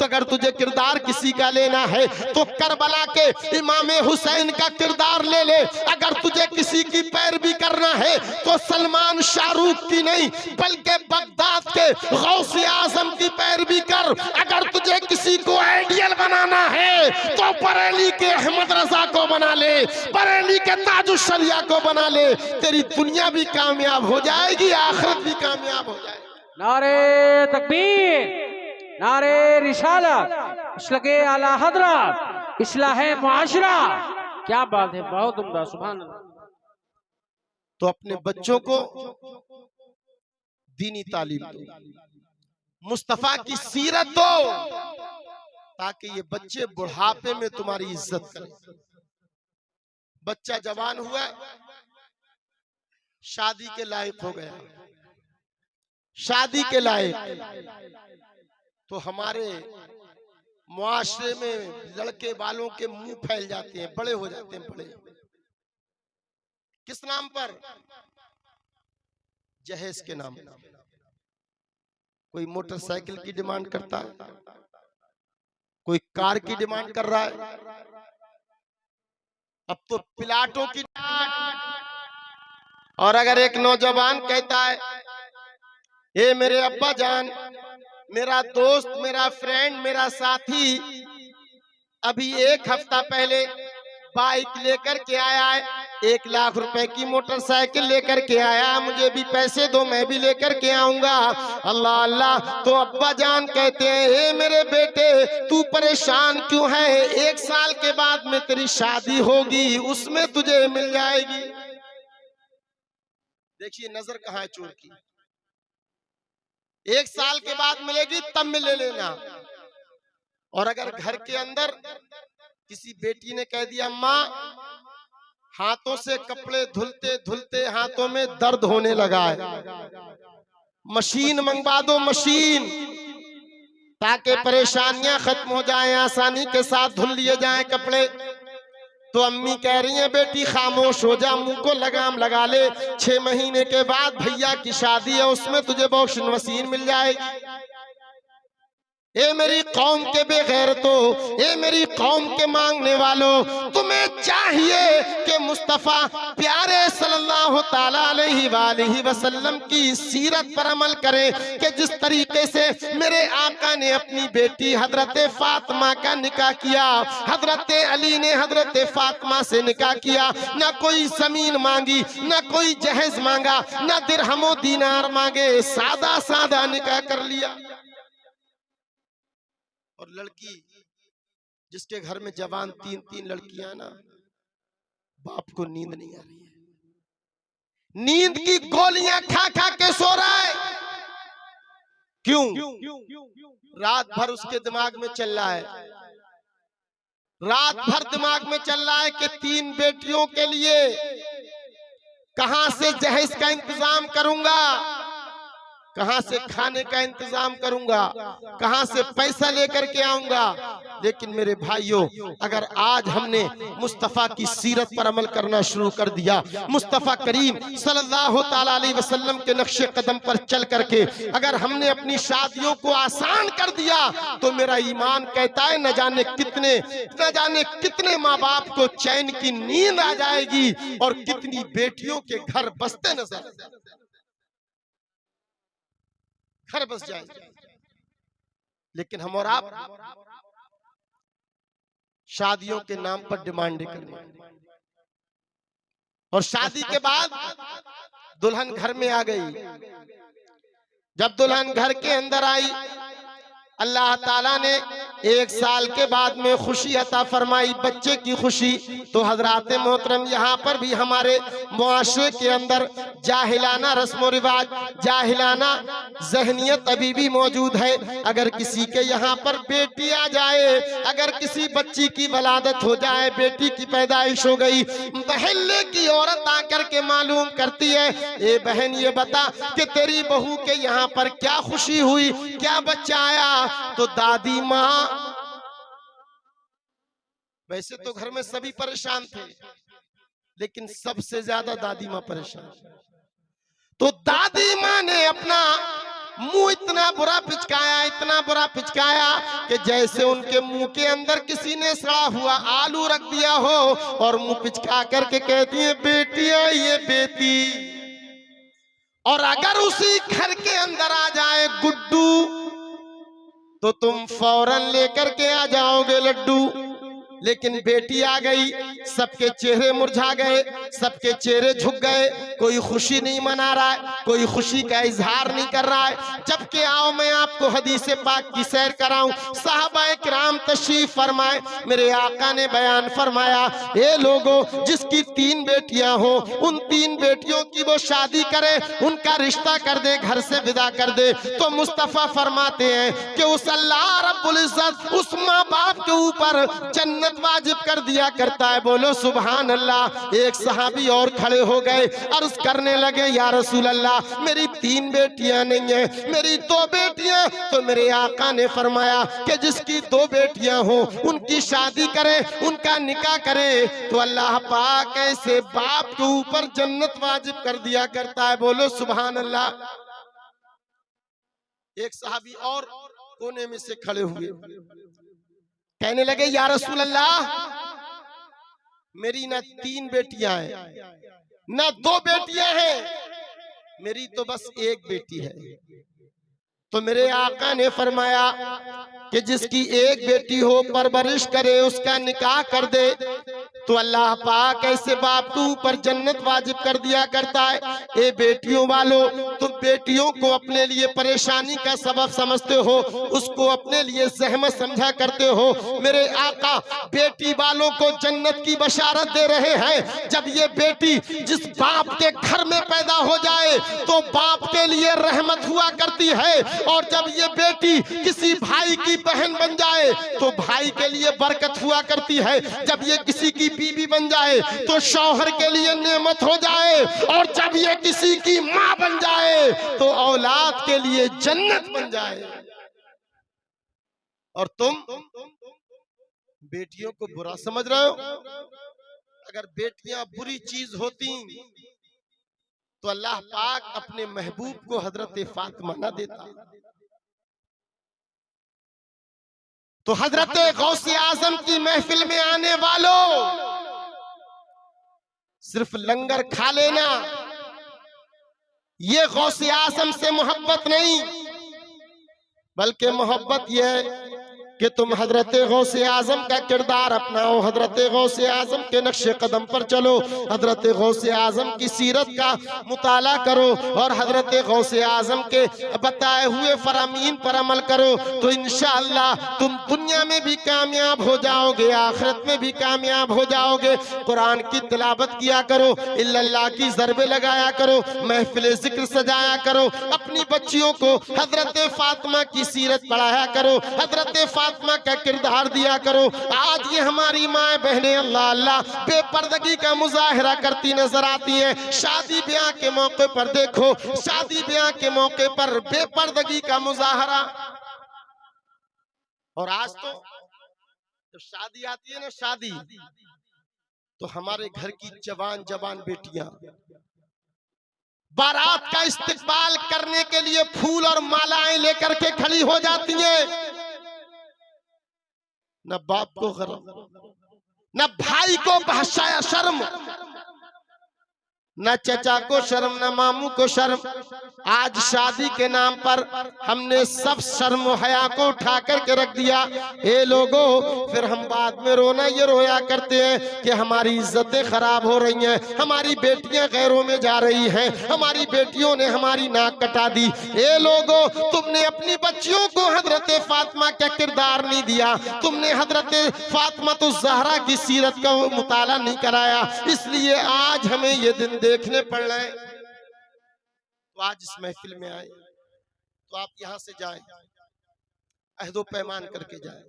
अगर तुझे किरदार किसी का लेना है तो करबला के इमाम हुसैन का किरदार ले ले। अगर तुझे किसी की पैरवी करना है तो सलमान शाहरुख की नहीं बल्कि बगदाद के गौसे आजम की पैरवी कर। अगर तुझे किसी को आइडियल बनाना है तो बरेली के अहमद रजा को बना ले, बरेली के ताजुश शरिया को बना ले। तेरी दुनिया भी कामयाब हो जाएगी, आखिरत भी कामयाब हो जाएगी। नारे तकबीर, नारे रिसालत, इस्लाहे आला हजरत, इस्लाहे मुआशरा। क्या बात है, बहुत उम्दा, सुभान अल्लाह। तो अपने बच्चों को दीनी तालीम दो, मुस्तफा की सीरत दो, ताकि ये बच्चे बुढ़ापे में तुम्हारी इज्जत करें। बच्चा जवान हुआ, शादी के लायक हो गया, शादी के लायक, तो हमारे मुआशरे में लड़के वालों के मुंह फैल जाते हैं, बड़े हो जाते हैं। बड़े किस नाम पर? जहेज के नाम। कोई मोटरसाइकिल की डिमांड करता है, कोई कार की डिमांड कर रहा है, अब तो प्लाटों की। और अगर एक नौजवान कहता है, ए मेरे अब्बा जान, मेरा दोस्त, मेरा फ्रेंड, मेरा साथी अभी 1 हफ्ता पहले बाइक लेकर के आया है, 1 लाख रुपए की मोटरसाइकिल लेकर के आया, मुझे भी पैसे दो, मैं भी लेकर के आऊंगा। अल्लाह अल्लाह। तो अब्बा जान कहते हैं, ए मेरे बेटे, तू परेशान क्यों है, 1 साल के बाद में तेरी शादी होगी, उसमें तुझे मिल जाएगी। देखिए नजर कहाँ है चोर की। 1 साल के बाद मिलेगी, तब में ले लेना। और अगर घर के अंदर किसी बेटी ने कह दिया, माँ हाथों से कपड़े धुलते धुलते हाथों में दर्द होने लगा है, मशीन मंगवा दो, मशीन, ताकि परेशानियां खत्म हो जाएं, आसानी के साथ धुल लिए जाएं कपड़े। तो अम्मी कह रही है, बेटी खामोश हो जा, मुंह को लगाम लगा ले, 6 महीने के बाद भैया की शादी है, उसमें तुझे वॉशिंग मशीन मिल जाएगी। ए मेरी कौम के बेगैरतो, ए मेरी कौम के मांगने वालों, तुम्हें चाहिए कि मुस्तफा प्यारे सल्लल्लाहु ताला अलैहि वसल्लम की सीरत पर अमल करें कि जिस तरीके से मेरे आका ने अपनी बेटी हजरत फातिमा का निकाह किया, हजरत अली ने हजरत फातिमा से निकाह किया, ना कोई जमीन मांगी, ना कोई जहेज मांगा, ना दिरहमो दीनार मांगे, सादा सादा निकाह कर लिया। और लड़की जिसके घर में जवान 3-3 लड़कियां ना, बाप को नींद नहीं आ रही है, नींद की गोलियां खा खा के सो रहा है। क्यों? रात भर उसके दिमाग में चल रहा है, रात भर दिमाग में चल रहा है कि 3 बेटियों के लिए कहां से जहेज का इंतजाम करूंगा, कहां से खाने का इंतजाम करूंगा, कहां से पैसा लेकर के आऊंगा। लेकिन मेरे भाइयों, अगर आज हमने मुस्तफा की सीरत पर अमल करना शुरू कर दिया, मुस्तफा करीम सल्लल्लाहु ताला अलैहि वसल्लम के नक्शे कदम पर चल करके अगर हमने अपनी शादियों को आसान कर दिया, तो मेरा ईमान कहता है न जाने कितने माँ बाप को चैन की नींद आ जाएगी और कितनी बेटियों के घर बसते नजर, घर बस जाएंगे। लेकिन हम और आप शादियों के नाम पर डिमांड करने, और शादी के बाद दुल्हन घर में आ गई। जब दुल्हन घर के अंदर आई, अल्लाह ताला ने 1 साल के बाद में खुशी अता फरमाई, बच्चे की खुशी। तो हजरात मोहतरम, यहाँ पर भी हमारे मुआशरे के अंदर जाहिलाना रस्म रिवाज, जाहिलाना जहनियत अभी भी मौजूद है। अगर किसी के यहाँ पर बेटी आ जाए, अगर किसी बच्ची की वलादत हो जाए, बेटी की पैदाइश हो गई, महल्ले की औरत आकर के मालूम करती है, ए बहन ये बता कि तेरी बहू के यहाँ पर क्या खुशी हुई, क्या बच्चा आया। तो दादी माँ, वैसे तो घर में सभी परेशान थे, लेकिन सबसे ज्यादा दादी माँ परेशान। तो दादी माँ ने अपना मुंह इतना बुरा पिचकाया, इतना बुरा पिचकाया कि जैसे उनके मुंह के अंदर किसी ने सड़ा हुआ आलू रख दिया हो, और मुंह पिचका करके कहती है, बेटी है ये बेटी। और अगर उसी घर के अंदर आ जाए गुड्डू, तो तुम फौरन लेकर के आ जाओगे लड्डू। लेकिन बेटी आ गई, सबके चेहरे मुरझा गए, सबके चेहरे झुक गए, कोई खुशी नहीं मना रहा है, कोई खुशी का इजहार नहीं कर रहा है। जबकि आओ मैं आपको हदीस पाक की सैर कराऊं। सहाबाए किराम तशरीफ फरमाए, मेरे आका ने बयान फरमाया, ये लोगों जिसकी 3 बेटियां हो, उन 3 बेटियों की वो शादी करे, उनका रिश्ता कर दे, घर से विदा कर दे। तो मुस्तफा फरमाते हैं कि उस अल्लाह रब्बुल इज्जत उस माँ बाप के ऊपर जन्नत वाजिब कर दिया करता है। बोलो सुभान अल्लाह। एक सहाबी और खड़े हो गए, अर्ज करने लगे, या रसूल अल्लाह, मेरी 3 बेटियां नहीं है, मेरी 2 बेटियां। तो मेरे आका ने फरमाया कि जिसकी 2 बेटियां हो, उनकी शादी करे, उनका निकाह करे, तो अल्लाह पाक ऐसे बाप के ऊपर जन्नत वाजिब कर दिया करता है। बोलो सुभान अल्लाह। एक सहाबी और कोने में से खड़े हुए, कहने लगे, या रसूल अल्लाह, मेरी ना 3 बेटियां हैं, ना 2 बेटियां हैं, मेरी तो बस 1 बेटी है। तो मेरे आका ने फरमाया कि जिसकी 1 बेटी हो, परवरिश करे, उसका निकाह कर दे, तो अल्लाह पाक ऐसे बाप के ऊपर जन्नत वाजिब कर दिया करता है। ए बेटियों वालों, तुम बेटियों को अपने लिए परेशानी का सबब समझते हो, उसको अपने लिए जहमत समझा करते हो। मेरे आका बेटी वालों को जन्नत की बशारत दे रहे हैं। जब ये बेटी जिस बाप के घर में पैदा हो जाए, तो बाप के लिए रहमत हुआ करती है, और जब ये बेटी किसी भाई की बहन बन जाए, तो भाई के लिए बरकत हुआ करती है। जब ये किसी की बीवी बन जाए, तो शौहर के लिए नेमत हो जाए, और जब ये किसी की माँ बन जाए, तो औलाद के लिए जन्नत बन जाए। और तुम बेटियों को बुरा समझ रहे हो। अगर बेटियां बुरी चीज होती, तो अल्लाह पाक अपने महबूब को हजरत फातिमा ना देता। तो हजरत गौसे आजम की महफिल में आने वालों, सिर्फ लंगर खा लेना ये गौसे आजम से मोहब्बत नहीं, बल्कि मोहब्बत यह है कि तुम हजरत गौसे आजम का किरदार अपनाओ, हजरत गौसे आजम के नक्शे कदम पर चलो, हजरत गौसे आजम की सीरत का मुताला करो और हजरत गौसे आजम के बताए हुए फरामीन पर अमल करो, तो इंशाअल्लाह तुम दुनिया में भी कामयाब हो जाओगे, आखिरत में भी कामयाब हो जाओगे। कुरान की तिलावत किया करो, इल्लल्लाह की ज़रबे लगाया करो, महफिल जिक्र सजाया करो, अपनी बच्चियों को हजरत फातिमा की सीरत पढ़ाया करो, हजरत फातिमा का किरदार दिया करो। आज ये हमारी माए बहनें अल्लाह अल्लाह बेपर्दगी का मुजाहरा करती नजर आती हैं। शादी ब्याह के मौके पर देखो, शादी ब्याह के मौके पर बेपर्दगी का मुजाहरा। और आज तो जब शादी आती है ना, शादी, तो हमारे घर की जवान जवान बेटियां बारात का इस्तकबाल करने के लिए फूल और मालाएं लेकर के खड़ी हो जाती हैं। न बाप को गरम, न भाई को भाषाया शर्म, न चचा को शर्म, न मामू को शर्म। आज शादी के नाम पर हमने सब शर्म हया को उठा करके रख दिया। ए लोगों, फिर हम बाद में रोना ये रोया करते हैं कि हमारी इज्जतें खराब हो रही हैं, हमारी बेटियां गैरों में जा रही हैं, हमारी बेटियों ने हमारी नाक कटा दी। ए लोगों, तुमने अपनी बच्चियों को हजरत फातिमा का किरदार नहीं दिया, तुमने हजरत फातिमा तो ज़हरा की सीरत का मुताला नहीं कराया, इसलिए आज हमें ये दिन देखने पड़ रहे हैं। तो आज इस महफिल में आए तो आप यहां से जाएं, अहदो पैमान करके जाएं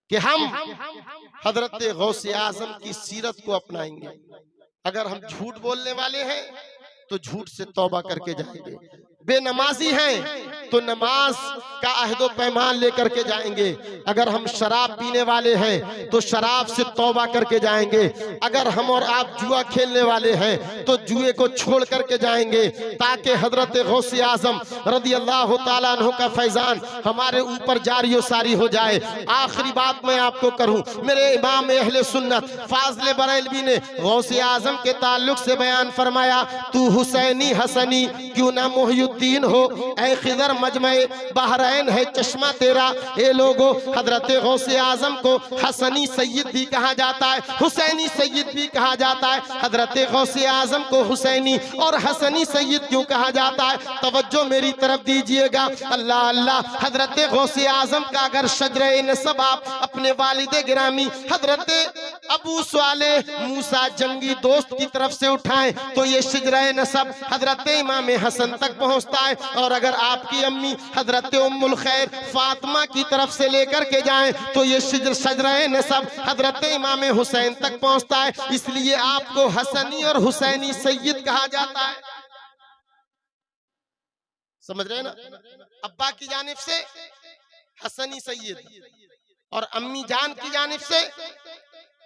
कि हम हजरत गौसे आजम की सीरत को अपनाएंगे। अगर हम झूठ बोलने वाले हैं तो झूठ से तौबा करके जाएंगे, बेनमाजी हैं तो नमाज का अहदो पैमान लेकर के जाएंगे, अगर हम शराब पीने वाले हैं तो शराब से तौबा करके जाएंगे, अगर हम और आप जुआ खेलने वाले हैं तो जुए को छोड़ करके जाएंगे, ताकि हजरत गौसे आजम रदियल्लाहु ताला अन्हु का फैजान हमारे ऊपर जारी सारी हो जाए। आखिरी बात मैं आपको करूं, मेरे इमाम अहले सुन्नत फाज़िल बरेलवी ने गौसे आजम के ताल्लुक से बयान फरमाया, तू हुसैनी हसनी क्यों ना मोहियुद्दीन हो, ऐ खिदर मजमे बहरैन है चश्मा तेरा। ए लोगो, हजरत गौसे आजम को हसनी सैयद भी कहा जाता है, हुसैनी सैयद भी कहा जाता है। हजरत गौसे आजम को हुसैनी और हसनी सैयद क्यों कहा जाता है? तवज्जो मेरी तरफ दीजिएगा। अल्लाह अल्लाह, हजरत गौसे आजम का अगर शजरे नसब आप अपने वालिद गिरामी हजरत अबू सालेह मूसा जंगी दोस्त की तरफ से उठाएं तो ये शजरे नसब हजरत इमाम हसन तक पहुंचता है, और अगर आपकी अम्मी हजरत उम्मुल खैर फातिमा की तरफ से लेकर के जाएं तो ये शजरे नसब हजरत इमाम हुसैन तक पहुंचता है। इसलिए आपको हसनी और हुसैनी सैयद कहा जाता है। समझ रहे हैं ना? अब्बा की जानिब से हसनी सैयद और अम्मी जान की जानिब से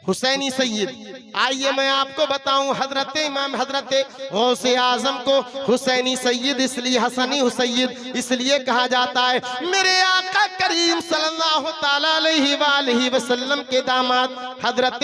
हुसैनी सैयद। आइए मैं आपको बताऊं, हजरत इमाम हजरत गौसे आजम को हुसैनी सैयद इसलिए, हसनी सैयद इसलिए कहा जाता है, मेरे आका करीम सल्लल्लाहु ताला अलैहि वसल्लम के दामाद हजरत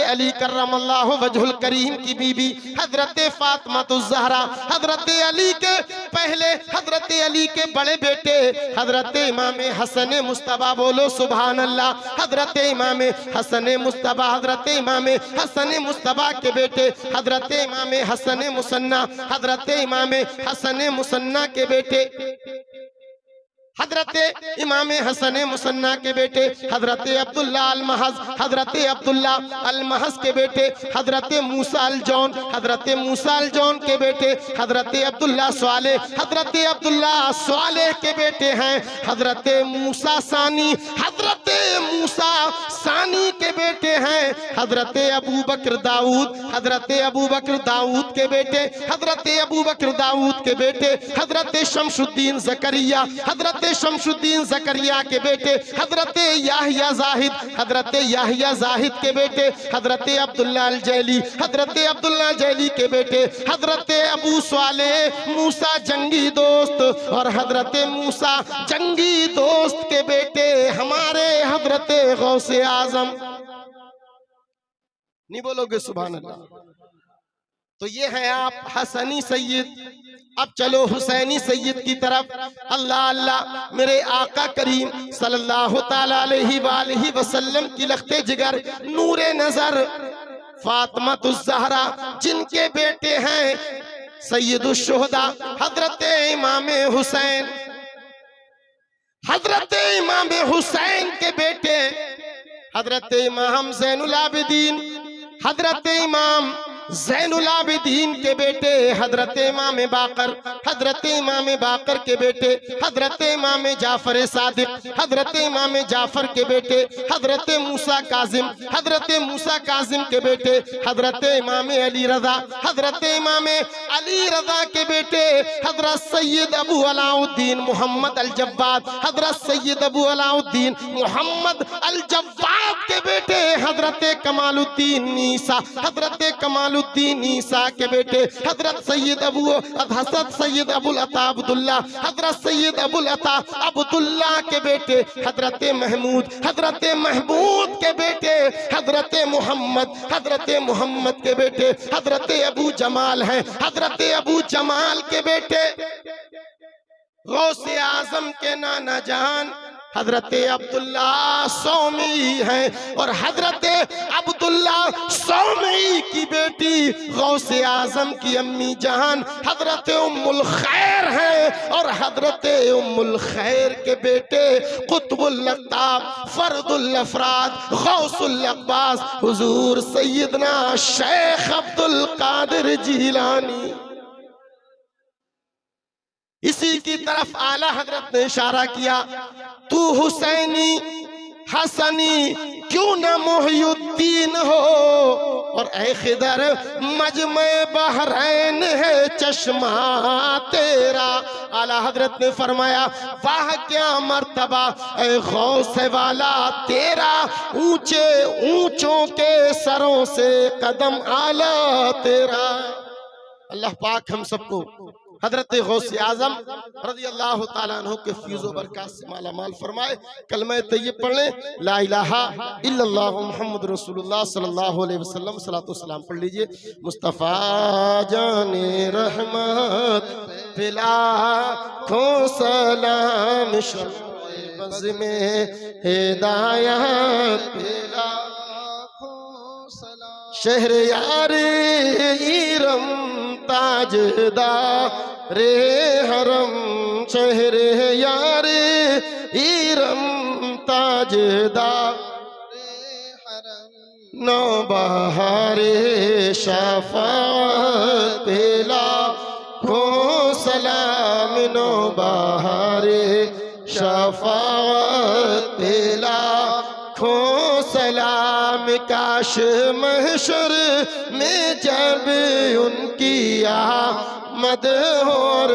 अली करमल्लाहु वजहुल करीम की बीबी हजरत फातिमातुज़ ज़हरा, हजरत अली के पहले हजरत अली के बड़े बेटे हजरत इमाम हसन मुस्तफा, बोलो सुभान अल्लाह, हजरत इमाम हसन मुस्तफा, हजरत इमाम हसन मुस्तफा के बेटे हजरत इमाम हसन मुसन्ना, हजरत इमाम हसन मुसन्ना के बेटे हजरत इमाम हसन मुसन्ना के बेटे हजरत अब्दुल्ला अल महज, हजरत अब्दुल्ला अल महज के बेटे हजरत मूसा अल जौन, हजरत मूसा अल जौन के बेटे हजरत अब्दुल्ला स्वालेह, हजरत अब्दुल्ला स्वालेह के बेटे हैं हजरत मूसा सानी, हजरत मूसा सानी के के बेटे हैं हजरत अबू बकर दाऊद, हजरत अबू बकर दाऊद के बेटे, हजरत अबू बकर दाऊद के बेटे हजरत शमशुद्दीन जकरिया, हजरत शमशुद्दीन जकरिया के बेटे हजरत याहिया जाहिद, हजरत याहिया जाहिद के बेटे हजरत अब्दुल्ला अल जैली, हजरत अब्दुल्ला जैली के बेटे हजरत अबू स्वाले मूसा जंगी दोस्त, और हजरत मूसा जंगी दोस्त के बेटे हमारे हजरत गौसे आजम। नहीं बोलोगे सुभान अल्लाह? तो ये है आप हसनी सैयद। अब चलो हुसैनी सैयद की तरफ। अल्लाह अल्लाह, मेरे आका करीम सल्लल्लाहु ताला अलैहि वसल्लम की लख्ते जिगर नूरे नजर फातिमातुज़ ज़हरा, जिनके बेटे हैं सैयदुश शुहदा हजरत इमाम हुसैन, हजरत इमाम हुसैन के बेटे हजरत इमाम ज़ैनुल आबिदीन, हजरत इमाम ज़ैनुल आबिदीन के बेटे हजरत इमाम बाकर, हजरत इमाम बाकर के बेटे हजरत इमाम जाफर सादिक, हजरत इमाम जाफर के बेटे हजरत मूसा काजिम, हजरत मूसा काजिम के बेटे हजरत इमाम अली रजा, हजरत इमाम अली रजा के बेटे हजरत सैयद अबू अलाउद्दीन मोहम्मद अल जव्वाद, हजरत सैयद अबू अलाउद्दीन मोहम्मद अल जव्वाद के बेटे हजरत कमालुद्दीन ईसा, हजरत कमालुद्दीन ईसा के बेटे हजरत सैयद अबुल अता अब्दुल्ला, हजरत सैयद अबुल अता अब्दुल्ला के बेटे हजरत महमूद, हजरत महमूद के बेटे हजरत मोहम्मद के बेटे हजरत अबू जमाल हैं, हजरत अबू जमाल के बेटे गौसे आजम के नाना जान हजरत अब्दुल्ला सौमी हैं, और हजरत अब्दुल्ला सौमी की बेटी गौसे आजम की अम्मी जान हजरत उम्मुल खैर हैं, और हजरत उम्मुल खैर के बेटे कुतुबुल लताब फर्दुल अफराद गौसुल अब्बास हुजूर सैयदना शेख अब्दुल कादिर जिलानी। इसी की तरफ आला हजरत ने इशारा किया, तू हुसैनी हसनी क्यों न मोहिउद्दीन हो, और ऐ खिदर मजमे बहरैन है चश्मा तेरा। आला हजरत ने फरमाया, वाह क्या मर्तबा ऐ गौस वाला तेरा, ऊंचे ऊंचों के सरों से कदम आला तेरा। अल्लाह पाक हम सबको हजरत गौसे आजम रज़ियल्लाहु ताला अन्हु के फीज़ो बरकत से माला माल फरमाए। कलमा तय्यब पढ़ लें, ला इलाहा इल्लल्लाह मुहम्मद रसूलुल्लाह सल्लल्लाहु अलैहि वसल्लम, सलातो सलाम पढ़ लीजिए। मुस्तफ़ा जाने रहमत पिला खो सलाम, बज़ में हिदायत पिला खो सलाम, शहर यार इरम ताजदा रे हरम, शहर यार इरम ताजदा रे हरम, नौ बहारे शफाअत पेला खो सलाम, नौ बहारे शफाअत पेला खो सलाम। काश महशर में जब उनकी आमद और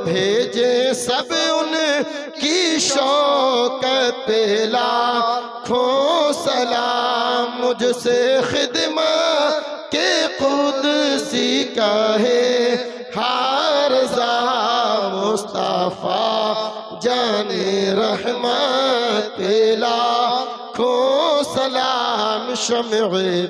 भेजे सब उनकी शौकत पे लाखों सलाम, मुझसे खिदमत के कुदसी कहे हारज़ा मुस्तफ़ा जाने रहमत पे लाखों सलाम, शम्अ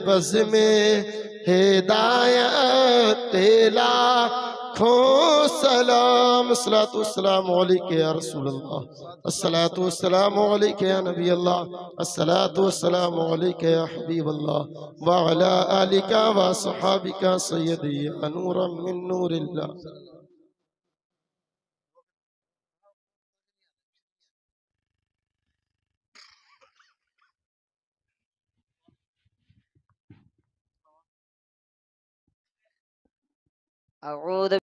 बज़ में हिदायत पे लाखों सलाम। अस्सलातु वस्सलामु अलैका या रसूल अल्लाह, अस्सलातु वस्सलामु अलैका या नबी अल्लाह, अस्सलातु वस्सलामु अलैका या हबीब अल्लाह, व अला आलिका व सहाबिका सय्यदी या नूरम मिन नूरिल्लाह। अऊज़ु